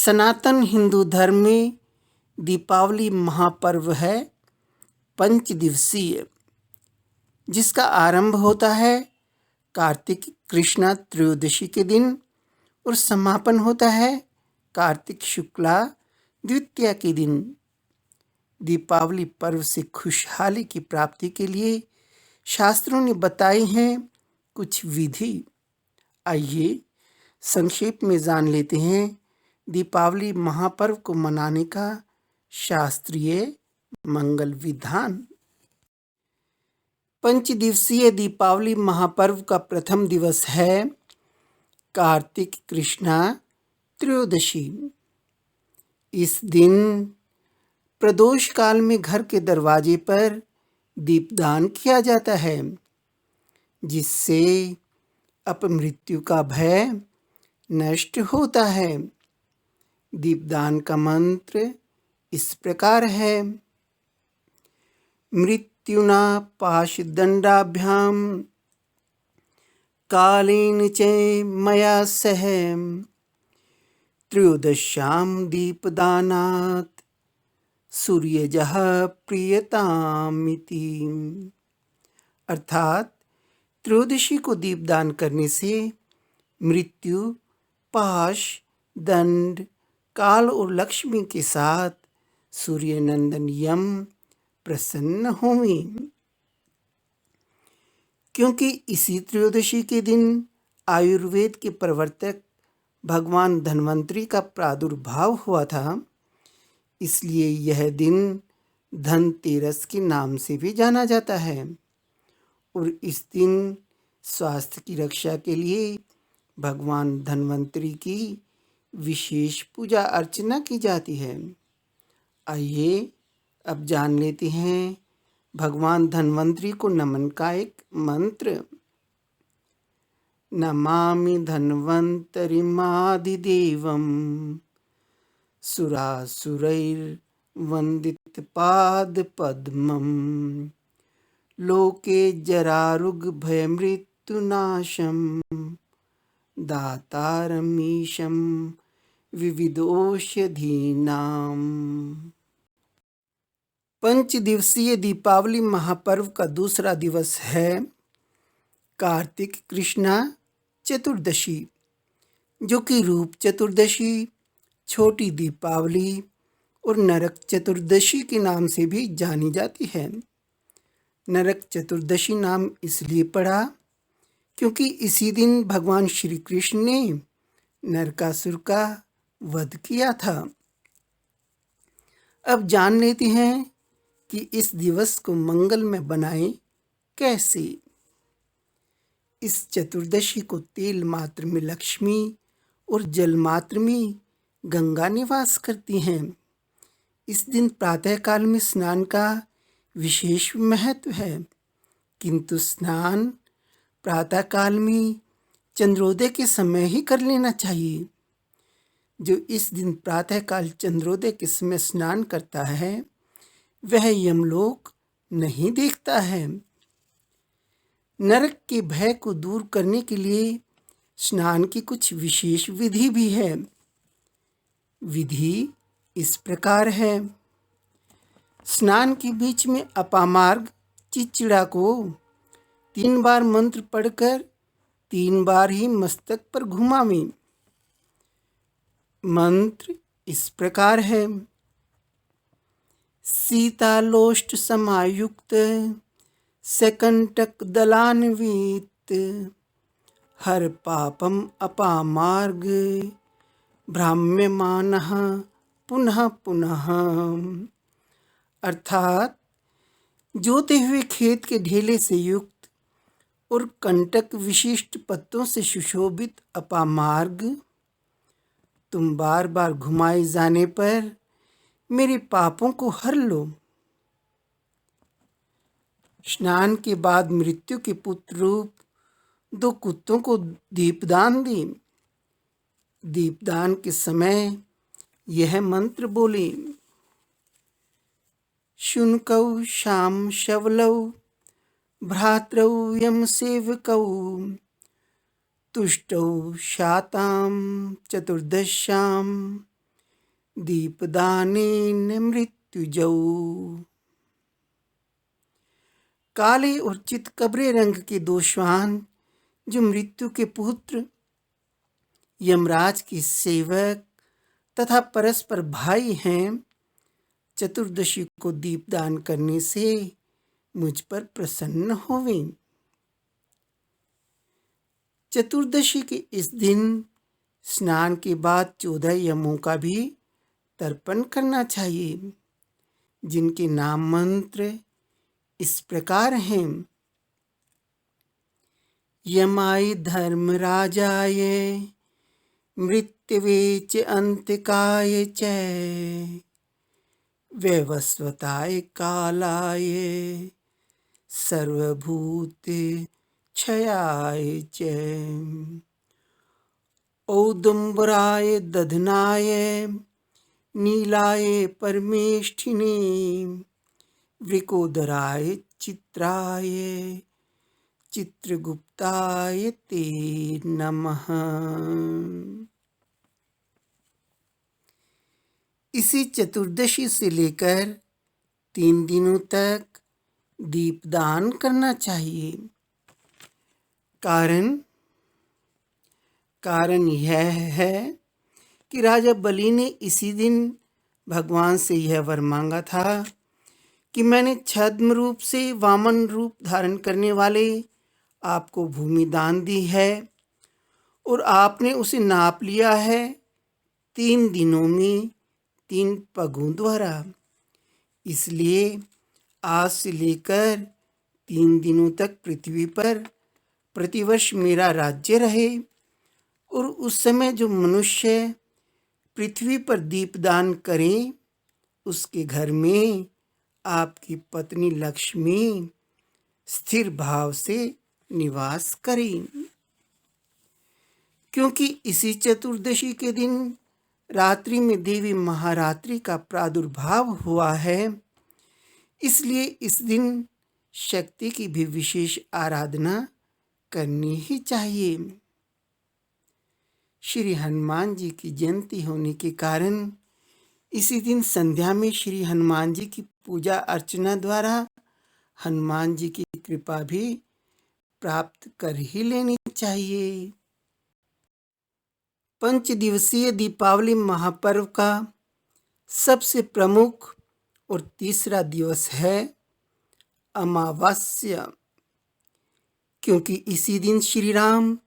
सनातन हिंदू धर्म में दीपावली महापर्व है, पंचदिवसीय, जिसका आरंभ होता है कार्तिक कृष्णा त्रयोदशी के दिन और समापन होता है कार्तिक शुक्ला द्वितीया के दिन। दीपावली पर्व से खुशहाली की प्राप्ति के लिए शास्त्रों ने बताई हैं कुछ विधि। आइए संक्षेप में जान लेते हैं दीपावली महापर्व को मनाने का शास्त्रीय मंगल विधान। पंचदिवसीय दीपावली महापर्व का प्रथम दिवस है कार्तिक कृष्णा त्रयोदशी। इस दिन प्रदोष काल में घर के दरवाजे पर दीपदान किया जाता है, जिससे अपमृत्यु का भय नष्ट होता है। दीपदान का मंत्र इस प्रकार है: मृत्युना पाशदंडाभ्याम कालेन च मया सह त्रयोदश्यां दीपदानात् सूर्यजः प्रियतामिति। अर्थात त्रयोदशी को दीपदान करने से मृत्यु, पाश, दंड, काल और लक्ष्मी के साथ सूर्यनंदन यम प्रसन्न होंगे। क्योंकि इसी त्रयोदशी के दिन आयुर्वेद के प्रवर्तक भगवान धन्वंतरी का प्रादुर्भाव हुआ था, इसलिए यह दिन धनतेरस के नाम से भी जाना जाता है। और इस दिन स्वास्थ्य की रक्षा के लिए भगवान धन्वंतरी की विशेष पूजा अर्चना की जाती है। आइए अब जान लेते हैं भगवान धन्वंतरी को नमन का एक मंत्र। नमामि धन्वंतरिमादिदेवं सुरासुरैर्वन्दितपादपद्मं लोके जरारुग्भयमृत्युनाशं दातारमीशं विविधौषधीनाम्। पंचदिवसीय दीपावली महापर्व का दूसरा दिवस है कार्तिक कृष्णा चतुर्दशी, जो कि रूप चतुर्दशी, छोटी दीपावली और नरक चतुर्दशी के नाम से भी जानी जाती है। नरक चतुर्दशी नाम इसलिए पड़ा क्योंकि इसी दिन भगवान श्री कृष्ण ने नरकासुर का वध किया था। अब जान लेते हैं कि इस दिवस को मंगल में बनाएं कैसे। इस चतुर्दशी को तेल मात्र में लक्ष्मी और जल मात्र में गंगा निवास करती हैं। इस दिन प्रातःकाल में स्नान का विशेष महत्व है, किंतु स्नान प्रातःकाल में चंद्रोदय के समय ही कर लेना चाहिए। जो इस दिन प्रातःकाल चंद्रोदय के समय स्नान करता है वह यमलोक नहीं देखता है। नरक के भय को दूर करने के लिए स्नान की कुछ विशेष विधि भी है। विधि इस प्रकार है: स्नान के बीच में अपामार्ग चिचिड़ा को 3 बार मंत्र पढ़कर 3 बार ही मस्तक पर घुमावें। मंत्र इस प्रकार है: सीतालोष्ट समायुक्त सकंटक दलान्वित हर पापम अपामार्ग भ्राम्यमानः पुनः पुनः। अर्थात जोते हुए खेत के ढेले से युक्त और कंटक विशिष्ट पत्तों से सुशोभित अपामार्ग तुम बार बार घुमाए जाने पर मेरे पापों को हर लो। स्नान के बाद मृत्यु के पुत्र रूप 2 कुत्तों को दीपदान दें। दीपदान के समय यह मंत्र बोले: शुनकौ शाम शवलौ भ्रातरौ यम सेवकौ तुष्टौ शातां चतुर्दश्यां दीपदानेन मृत्युजौ। काले और चितकबरे रंग के दो श्वान जो मृत्यु के पुत्र यमराज के सेवक तथा परस्पर भाई हैं, चतुर्दशी को दीपदान करने से मुझ पर प्रसन्न होवें। चतुर्दशी के इस दिन स्नान के बाद 14 यमों का भी तर्पण करना चाहिए, जिनके नाम मंत्र इस प्रकार हैं। यमाय धर्मराजाय मृत्यवे च अंतकाय च वैवस्वताय कालाय सर्वभूत क्षयाय च औदुम्बराय दधनाय नीलाय परमेष्ठिने वृकोदराय चित्राय चित्रगुप्ताय ते नमः। इसी चतुर्दशी से लेकर 3 दिनों तक दीपदान करना चाहिए। कारण यह है कि राजा बलि ने इसी दिन भगवान से यह वर मांगा था कि मैंने छद्म रूप से वामन रूप धारण करने वाले आपको भूमि दान दी है और आपने उसे नाप लिया है 3 दिनों में 3 पगों द्वारा। इसलिए आज से लेकर 3 दिनों तक पृथ्वी पर प्रतिवर्ष मेरा राज्य रहे और उस समय जो मनुष्य पृथ्वी पर दीपदान करें उसके घर में आपकी पत्नी लक्ष्मी स्थिर भाव से निवास करें। क्योंकि इसी चतुर्दशी के दिन रात्रि में देवी महारात्रि का प्रादुर्भाव हुआ है, इसलिए इस दिन शक्ति की भी विशेष आराधना करनी ही चाहिए। श्री हनुमान जी की जयंती होने के कारण इसी दिन संध्या में श्री हनुमान जी की पूजा अर्चना द्वारा हनुमान जी की कृपा भी प्राप्त कर ही लेनी चाहिए। 5 दिवसीय दीपावली महापर्व का सबसे प्रमुख और तीसरा दिवस है अमावस्या, क्योंकि इसी दिन श्री राम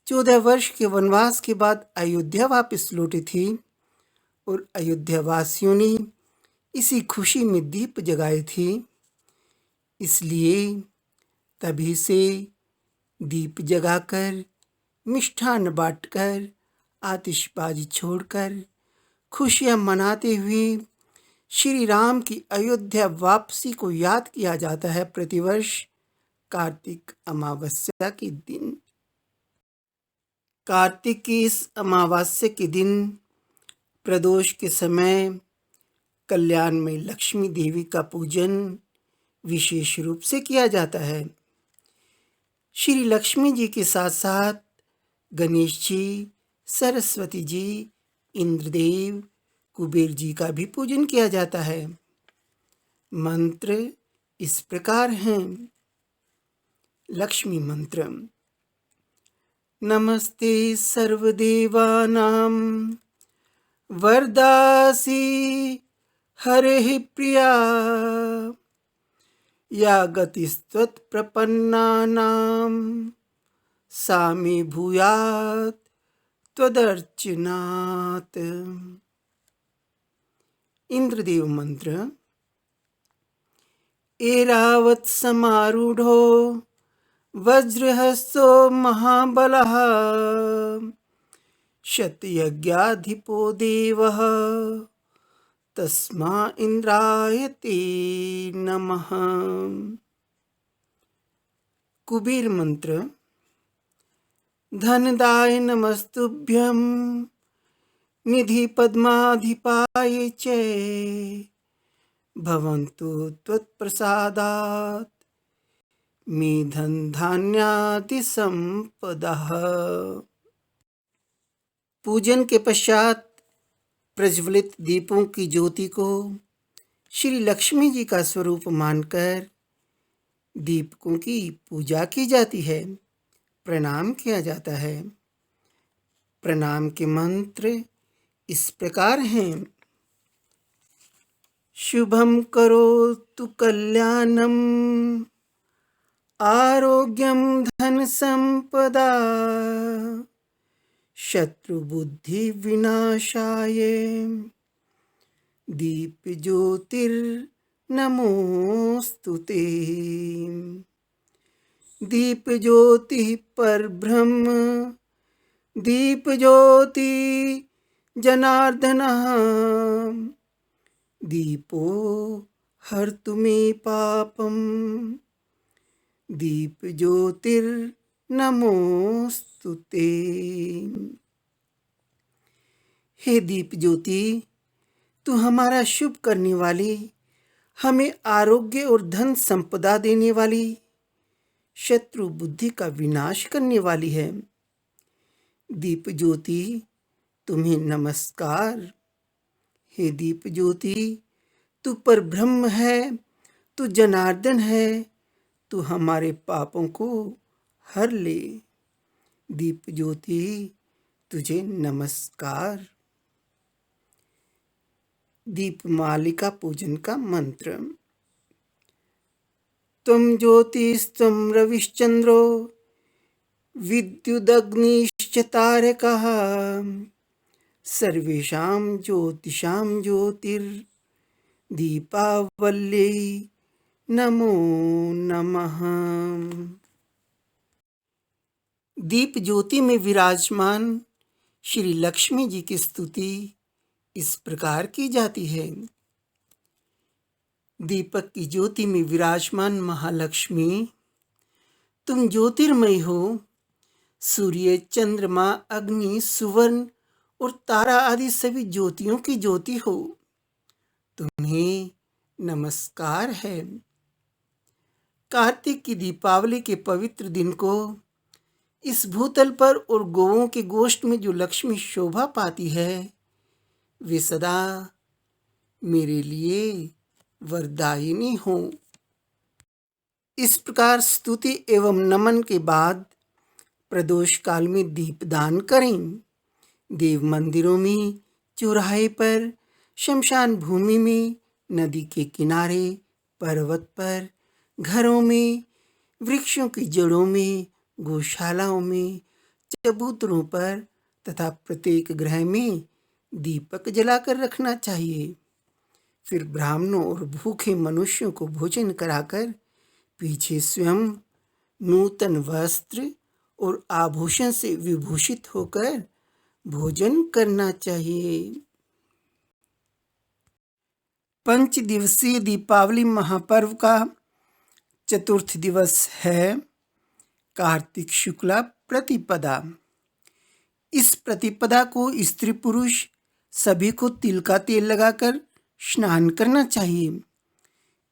14 वर्ष के वनवास के बाद अयोध्या वापस लौटे थे और अयोध्या वासियों ने इसी खुशी में दीप जगाए थे। इसलिए तभी से दीप जगाकर, मिष्ठान बांटकर, आतिशबाजी छोड़कर खुशियां मनाते हुए श्री राम की अयोध्या वापसी को याद किया जाता है प्रतिवर्ष कार्तिक अमावस्या के दिन। कार्तिक की इस अमावस्या के दिन प्रदोष के समय कल्याण में लक्ष्मी देवी का पूजन विशेष रूप से किया जाता है। श्री लक्ष्मी जी के साथ साथ गणेश जी, सरस्वती जी, इंद्रदेव, कुबेर जी का भी पूजन किया जाता है। मंत्र इस प्रकार हैं। लक्ष्मी मंत्र। नमस्ते सर्वदेवानां वरदासी हरे प्रिया या गतिस्त्वत्प्रपन्नानां सा मे भूयात् त्वदर्चनात्। इंद्रदेव मंत्र। एरावत् समारूढ़ो वज्रहस्तो महाबलः शतयज्ञाधिपो देवः तस्मा इंद्राय ते नमः। कुबेर मंत्र। धनदाय नमस्तुभ्यं निधि पद्माधिपाय च भवन्तु त्वत्प्रसादात् मे धन धान्यादि संपदः। पूजन के पश्चात प्रज्वलित दीपों की ज्योति को श्री लक्ष्मी जी का स्वरूप मानकर दीपकों की पूजा की जाती है, प्रणाम किया जाता है। प्रणाम के मंत्र इस प्रकार हैं। शुभम करोतु कल्याणम आरोग्यम धन संपदा शत्रु बुद्धि विनाशाय दीप ज्योतिर्नमोस्तुते। दीप ज्योति पर ब्रह्म दीप ज्योति जनार्दन दीपो हर्तु मे पापम दीप ज्योतिर्नमोस्तुते। हे दीप ज्योति, तू हमारा शुभ करने वाली, हमें आरोग्य और धन संपदा देने वाली, शत्रु बुद्धि का विनाश करने वाली है। दीप ज्योति, तुम्हें नमस्कार। हे दीप ज्योति, तू पर ब्रह्म है, तू जनार्दन है, तू हमारे पापों को हर ले। दीप ज्योति, तुझे नमस्कार। दीपमालिका पूजन का मंत्र। त्वं ज्योतिस्त्वं रविश्चंद्रो विद्युदग्निश्च तारकः सर्वेषां ज्योतिषां ज्योतिर्दीपावल्यै नमो नमः। दीप ज्योति में विराजमान श्री लक्ष्मी जी की स्तुति इस प्रकार की जाती है। दीपक की ज्योति में विराजमान महालक्ष्मी, तुम ज्योतिर्मय हो। सूर्य, चंद्रमा, अग्नि, सुवर्ण और तारा आदि सभी ज्योतियों की ज्योति हो। तुम्हें नमस्कार है। कार्तिक की दीपावली के पवित्र दिन को इस भूतल पर और गौओं के गोष्ठ में जो लक्ष्मी शोभा पाती है, वे सदा मेरे लिए वरदायिनी हो। इस प्रकार स्तुति एवं नमन के बाद प्रदोष काल में दीपदान करें। देव मंदिरों में, चौराहे पर, शमशान भूमि में, नदी के किनारे, पर्वत पर, घरों में, वृक्षों की जड़ों में, गौशालाओं में, चबूतरों पर तथा प्रत्येक ग्रह में दीपक जलाकर रखना चाहिए। फिर ब्राह्मणों और भूखे मनुष्यों को भोजन कराकर पीछे स्वयं नूतन वस्त्र और आभूषण से विभूषित होकर भोजन करना चाहिए। 5 दिवसीय दीपावली महापर्व का चतुर्थ दिवस है कार्तिक शुक्ला प्रतिपदा। इस प्रतिपदा को स्त्री पुरुष सभी को तिल का तेल लगाकर स्नान करना चाहिए।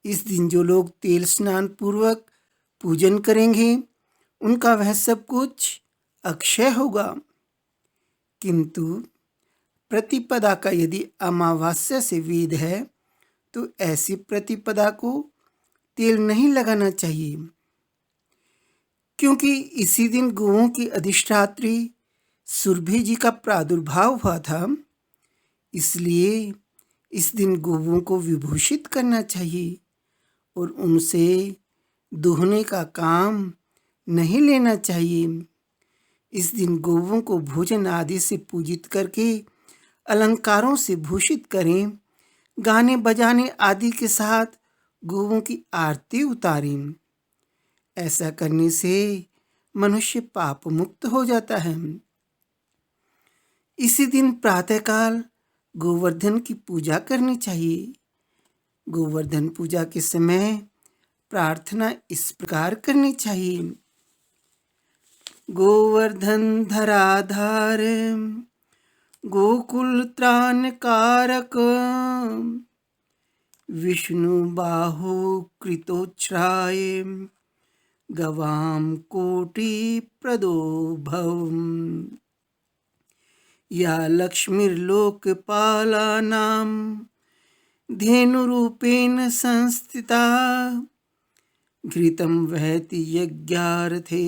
इस दिन जो लोग तेल स्नान पूर्वक पूजन करेंगे, उनका वह सब कुछ अक्षय होगा। किंतु प्रतिपदा का यदि अमावस्या से वेद है, तो ऐसी प्रतिपदा को तेल नहीं लगाना चाहिए, क्योंकि इसी दिन गौओं की अधिष्ठात्री सुरभि जी का प्रादुर्भाव हुआ था। इसलिए इस दिन गौओं को विभूषित करना चाहिए और उनसे दुहने का काम नहीं लेना चाहिए। इस दिन गौओं को भोजन आदि से पूजित करके अलंकारों से भूषित करें। गाने बजाने आदि के साथ गौओं की आरती उतारें। ऐसा करने से मनुष्य पाप मुक्त हो जाता है। इसी दिन प्रातःकाल गोवर्धन की पूजा करनी चाहिए। गोवर्धन पूजा के समय प्रार्थना इस प्रकार करनी चाहिए। गोवर्धन धराधार गोकुल त्राण कारक विष्णु बाहु कृतोच्छ्राय गवाम कोटि प्रदो भव। या लक्ष्मीर्लोकपालानां धेनुरूपेण संस्थिता घृतं वहति यज्ञार्थे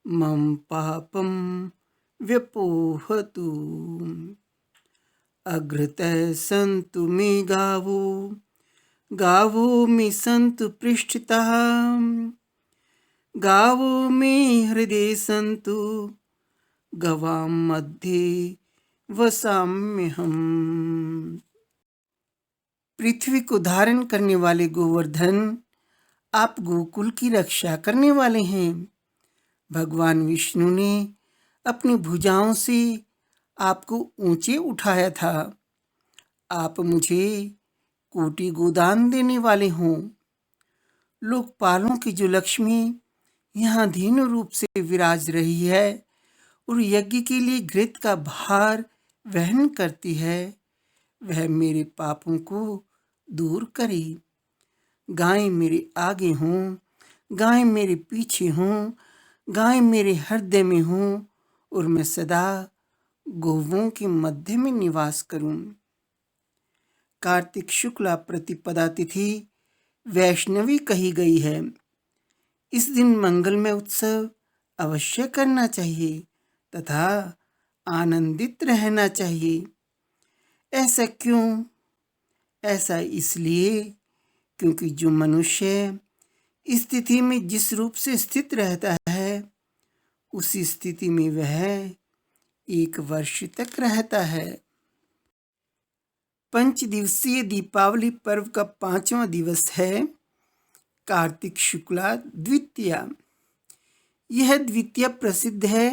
मम पापं व्यपोहतु। अघृतः सन्तु मे गावो गावो मे सन्तु पृष्ठतः गावो मे हृदय सन्तु गवां मध्ये वसाम्यहम्। पृथ्वी को धारण करने वाले गोवर्धन, आप गोकुल की रक्षा करने वाले हैं। भगवान विष्णु ने अपनी भुजाओं से आपको ऊंचे उठाया था। आप मुझे कोटि गोदान देने वाले हों। लोकपालों की जो लक्ष्मी यहाँ धेनु रूप से विराज रही है और यज्ञ के लिए घृत का भार वहन करती है, वह मेरे पापों को दूर करे। गायें मेरे आगे हों, गायें मेरे पीछे हों, गायें मेरे हृदय में हों और मैं सदा गोवों के मध्य में निवास करूं। कार्तिक शुक्ला प्रतिपदा तिथि वैष्णवी कही गई है। इस दिन मंगलमय उत्सव अवश्य करना चाहिए तथा आनंदित रहना चाहिए। ऐसा क्यों? ऐसा इसलिए क्योंकि जो मनुष्य इस तिथि में जिस रूप से स्थित रहता है, उसी स्थिति में वह 1 वर्ष तक रहता है। 5 दिवसीय दीपावली पर्व का 5वां दिवस है कार्तिक शुक्ला द्वितीया। यह द्वितीया प्रसिद्ध है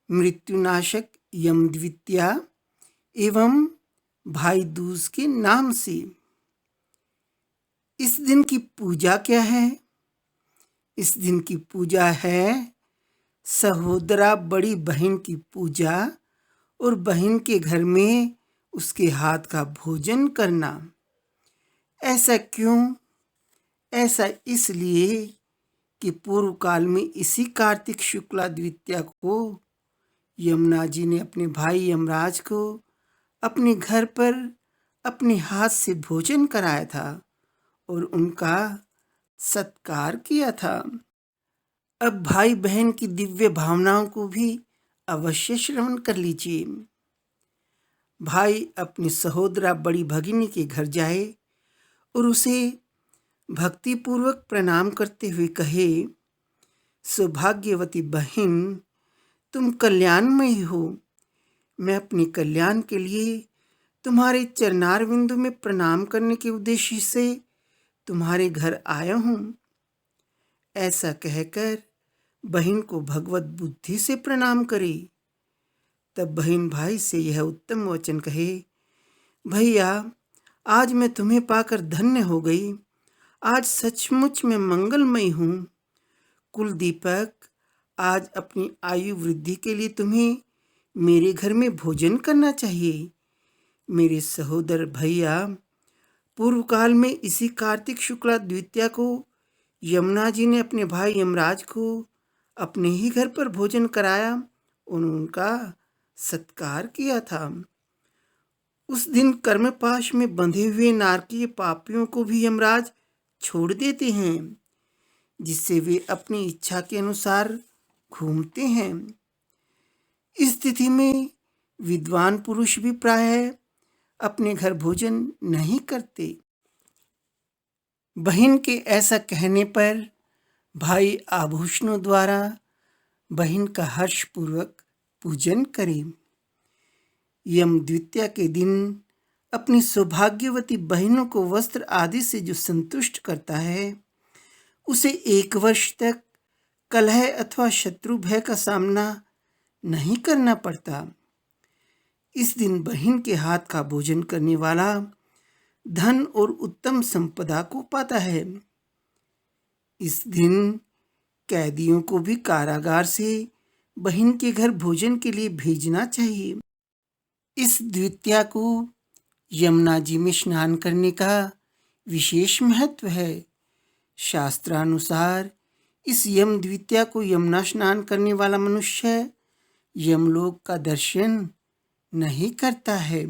मृत्युनाशक यम द्वितीया एवं भाई दूज के नाम से। इस दिन की पूजा क्या है? इस दिन की पूजा है सहोदरा बड़ी बहन की पूजा और बहन के घर में उसके हाथ का भोजन करना। ऐसा क्यों? ऐसा इसलिए कि पूर्व काल में इसी कार्तिक शुक्ला द्वितीया को यमुना जी ने अपने भाई यमराज को अपने घर पर अपने हाथ से भोजन कराया था और उनका सत्कार किया था। अब भाई बहन की दिव्य भावनाओं को भी अवश्य श्रवण कर लीजिए। भाई अपनी सहोदरा बड़ी भगिनी के घर जाए और उसे भक्तिपूर्वक प्रणाम करते हुए कहे, सौभाग्यवती बहन, तुम कल्याणमयी हो। मैं अपने कल्याण के लिए तुम्हारे चरणारविंदों में प्रणाम करने के उद्देश्य से तुम्हारे घर आया हूँ। ऐसा कहकर बहन को भगवत बुद्धि से प्रणाम करे। तब बहन भाई से यह उत्तम वचन कहे, भैया, आज मैं तुम्हें पाकर धन्य हो गई। आज सचमुच मैं मंगलमयी हूँ। कुल दीपक, आज अपनी आयु वृद्धि के लिए तुम्हें मेरे घर में भोजन करना चाहिए। मेरे सहोदर भैया, पूर्व काल में इसी कार्तिक शुक्ला द्वितीया को यमुना जी ने अपने भाई यमराज को अपने ही घर पर भोजन कराया और उनका सत्कार किया था। उस दिन कर्मपाश में बंधे हुए नारकीय पापियों को भी यमराज छोड़ देते हैं, जिससे वे अपनी इच्छा के अनुसार घूमते हैं। इस तिथि में विद्वान पुरुष भी प्रायः अपने घर भोजन नहीं करते। बहन के ऐसा कहने पर भाई आभूषणों द्वारा बहन का हर्षपूर्वक पूजन करें। यम द्वितीया के दिन अपनी सौभाग्यवती बहनों को वस्त्र आदि से जो संतुष्ट करता है, उसे 1 वर्ष तक कलह अथवा शत्रु भय का सामना नहीं करना पड़ता। इस दिन बहन के हाथ का भोजन करने वाला धन और उत्तम संपदा को पाता है। इस दिन कैदियों को भी कारागार से बहन के घर भोजन के लिए भेजना चाहिए। इस द्वितीया को यमुना जी में स्नान करने का विशेष महत्व है। शास्त्रानुसार इस यम द्वितीया को यमुना स्नान करने वाला मनुष्य यमलोक का दर्शन नहीं करता है।